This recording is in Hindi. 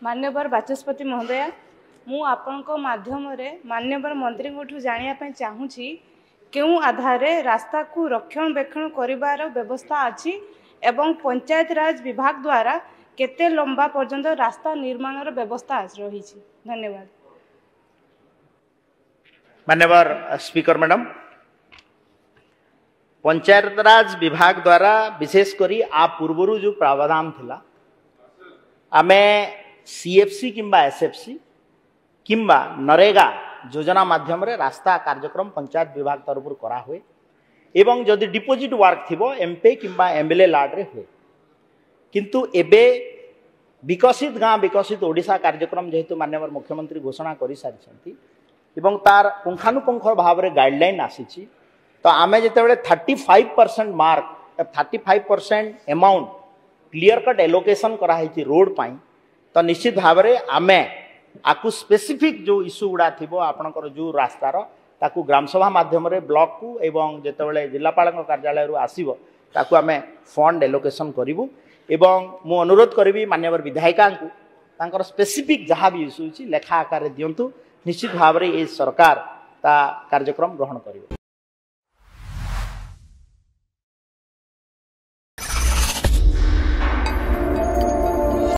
मान्यवर बाचस्पति महोदया मु आपनको माध्यम रे मान्यवर मंत्री को जानिया चाहूँगी केउ आधार रास्ता को रक्षणाबेक्षण करिवार व्यवस्था अछि एवं पंचायत राज विभाग द्वारा केते लंबा पर्यंत रास्ता निर्माण व्यवस्था रही। धन्यवाद। मान्यवर स्पीकर मैडम, पंचायत राज विभाग द्वारा विशेषकर आ पूर्वर जो प्रावधान थिला आमे सीएफसी किंबा एसएफसी किंबा नरेगा योजना माध्यम रे रास्ता कार्यक्रम पंचायत विभाग तरफ करा हुए एवं जदि डिपोजिट वर्क थिबो एमपे किंबा एमएलए लाड रे हुए। किंतु एबे विकसित गाँ विकसित ओडिशा कार्यक्रम जेहेतु माननीय मुख्यमंत्री घोषणा कर सारी एवं तार पुंखानुपुंख भाव में गाइडलाइन आसी तो आमे जिते 35% mark 35% amount clear cut allocation कराई रोड पाई तो निश्चित भाव में आमे आपको स्पेसिफिक जो इश्यू गुड़ा थी आपणकर जो रास्तार ताकू ग्राम सभा माध्यम रे ब्लॉक को एवं जितेबाला जिलापाल कार्यालय आसब ताकू आमे फंड एलोकेशन करूँ एवं मु अनुरोध करी मान्यवर विधायिका को स्पेसिफिक जहाँ भी इश्यू लेखा आकार दिंतु निश्चित भाव में ये सरकार ता कार्यक्रम ग्रहण करिवे।